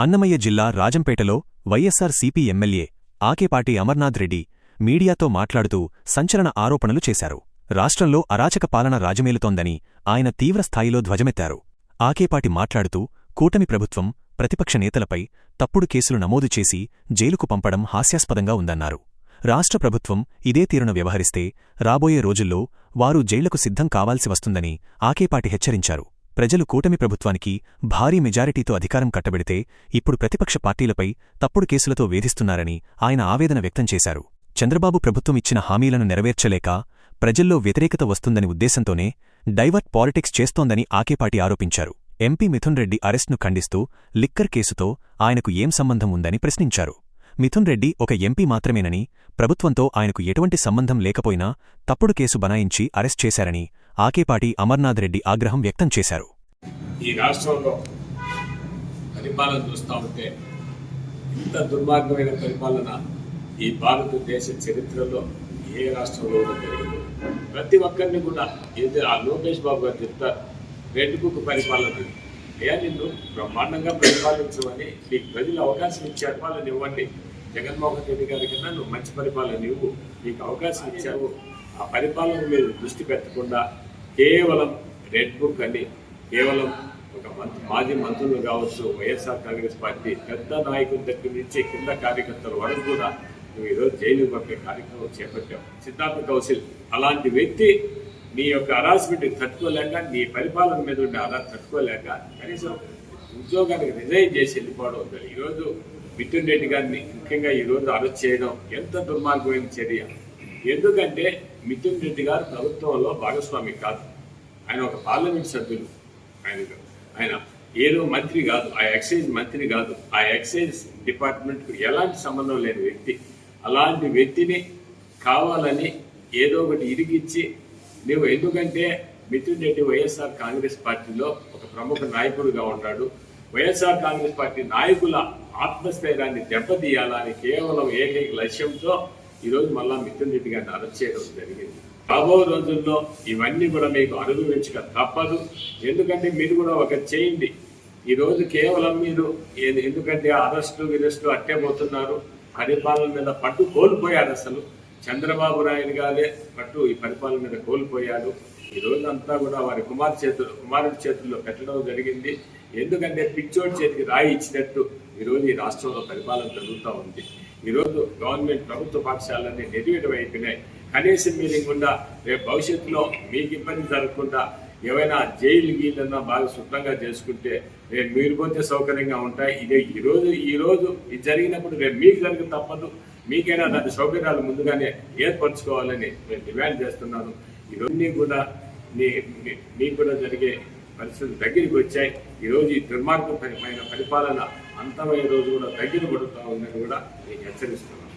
అన్నమయ్య జిల్లా రాజంపేటలో YSR CP MLA Akepati Amarnath Reddy మీడియాతో మాట్లాడుతూ సంచలన ఆరోపణలు చేశారు. రాష్ట్రంలో అరాచక పాలన రాజమేలుతోందని ఆయన తీవ్రస్థాయిలో ధ్వజమెత్తారు. ఆకేపాటి మాట్లాడుతూ కూటమి ప్రభుత్వం ప్రతిపక్ష నేతలపై తప్పుడు కేసులు నమోదు చేసి జైలుకు పంపడం హాస్యాస్పదంగా ఉందన్నారు. రాష్ట్ర ప్రభుత్వం ఇదే తీరున వ్యవహరిస్తే రాబోయే రోజుల్లో వారు జైళ్లకు సిద్ధం కావాల్సి వస్తుందని ఆకేపాటి హెచ్చరించారు. ప్రజలు కూటమి ప్రభుత్వానికి భారీ మెజారిటీతో అధికారం కట్టబెడితే ఇప్పుడు ప్రతిపక్ష పార్టీలపై తప్పుడు కేసులతో వేధిస్తున్నారని ఆయన ఆవేదన వ్యక్తం చేశారు. చంద్రబాబు ప్రభుత్వం ఇచ్చిన హామీలను నెరవేర్చలేక ప్రజల్లో వ్యతిరేకత వస్తుందని ఉద్దేశంతోనే డైవర్ట్ పాలిటిక్స్ చేస్తోందని ఆకేపాటి ఆరోపించారు. ఎంపీ మిథున్ రెడ్డి అరెస్ట్ను ఖండిస్తూ లిక్కర్ కేసుతో ఆయనకు ఏం సంబంధం ఉందని ప్రశ్నించారు. మిథున్ రెడ్డి ఒక ఎంపీ మాత్రమేనని, ప్రభుత్వంతో ఆయనకు ఎటువంటి సంబంధం లేకపోయినా తప్పుడు కేసు బనాయించి అరెస్ట్ చేశారని ఆకేపాటి అమర్నాథ్ రెడ్డి ఆగ్రహం వ్యక్తం చేశారు. ఈ రాష్ట్రంలో పరిపాలన చూస్తూ ఉంటే ఇంత దుర్మార్గమైన పరిపాలన ఈ భారతదేశ చరిత్రలో ఏ రాష్ట్రంలో జరిగింది. ప్రతి ఒక్కరిని కూడా ఏదో ఆ లోకేష్ బాబు గారు చెప్తారు, రెడ్ బుక్ పరిపాలన అయ్యా నిన్ను బ్రహ్మాండంగా పరిపాలించమని నీకు ప్రజలు అవకాశం ఇచ్చారు, వాళ్ళని ఇవ్వండి. జగన్మోహన్ రెడ్డి గారి కన్నా నువ్వు మంచి పరిపాలన ఇవ్వు, నీకు అవకాశం ఇచ్చావు. ఆ పరిపాలన మీద దృష్టి పెట్టకుండా కేవలం రెడ్ బుక్ అని కేవలం ఒక మాజీ మంత్రులు కావచ్చు, వైఎస్ఆర్ కాంగ్రెస్ పార్టీ పెద్ద నాయకుల దగ్గర నుంచి కింద కార్యకర్తల వరకు కూడా నువ్వు ఈరోజు జైలు పంపే కార్యక్రమం చేపట్టావు. సిద్ధార్థ కౌశల్ అలాంటి వ్యక్తి నీ యొక్క హరాస్మెంట్కి తట్టుకోలేక, నీ పరిపాలన మీద ఉండే అలా తట్టుకోలేక కనీసం ఉద్యోగానికి రిజైన్ చేసి వెళ్ళిపోవడం ఉంది. ఈరోజు మిథున్ రెడ్డి గారిని ముఖ్యంగా ఈరోజు అరెస్ట్ చేయడం ఎంత దుర్మార్గమైన చర్య. ఎందుకంటే మిథున్ రెడ్డి గారు ప్రభుత్వంలో భాగస్వామి కాదు, ఆయన ఒక పార్లమెంట్ సభ్యులు. ఆయన ఏదో మంత్రి కాదు, ఆ ఎక్సైజ్ మంత్రి కాదు, ఆ ఎక్సైజ్ డిపార్ట్మెంట్కు ఎలాంటి సంబంధం లేని వ్యక్తి. అలాంటి వ్యక్తిని కావాలని ఏదో ఒకటి ఇరిగిచ్చి నువ్వు, ఎందుకంటే మిథున్ రెడ్డి వైఎస్ఆర్ కాంగ్రెస్ పార్టీలో ఒక ప్రముఖ నాయకుడిగా ఉన్నాడు. వైఎస్ఆర్ కాంగ్రెస్ పార్టీ నాయకుల ఆత్మస్థైర్యాన్ని దెబ్బతీయాలని కేవలం ఏకైక లక్ష్యంతో ఈరోజు మళ్ళా మిథున్ రెడ్డి గారిని అరెస్ట్ చేయడం జరిగింది. రాబో రోజుల్లో ఇవన్నీ కూడా మీకు అనుభవించక తప్పదు. ఎందుకంటే మీరు కూడా ఒక చేయండి. ఈరోజు కేవలం మీరు ఎందుకంటే అరెస్టులు అట్టే పోతున్నారు, పరిపాలన మీద పట్టు కోల్పోయారు. అసలు చంద్రబాబు నాయుడు గారే పట్టు ఈ పరిపాలన మీద కోల్పోయాడు. ఈ రోజంతా కూడా వారి కుమారుడి చేతుల్లో పెట్టడం జరిగింది. ఎందుకంటే పిచ్చోడి చేతికి రాయి ఇచ్చినట్టు ఈరోజు ఈ రాష్ట్రంలో పరిపాలన జరుగుతూ ఉంది. ఈరోజు గవర్నమెంట్ ప్రభుత్వ పాఠశాలన్నీ నెరవేయడం అయిపోయినాయి. కనీసం మీరేకుండా రేపు భవిష్యత్తులో మీకు ఇబ్బంది జరగకుండా ఏవైనా జైలు గీళ్ళన్నా బాగా శుభ్రంగా చేసుకుంటే రేపు మీరు పోతే సౌకర్యంగా ఉంటాయి. ఇదే ఈరోజు ఇది జరిగినప్పుడు రేపు మీకు జరిగి తప్పదు. మీకైనా దాని సౌకర్యాలు ముందుగానే ఏర్పరచుకోవాలని నేను డిమాండ్ చేస్తున్నాను. ఈరోజు కూడా మీకు కూడా జరిగే పరిస్థితులు దగ్గరికి వచ్చాయి. ఈరోజు ఈ దుర్మార్గమైన పరిపాలన అంతమయ్యే రోజు కూడా దగ్గర పడుతూ ఉందని కూడా నేను హెచ్చరిస్తున్నాను.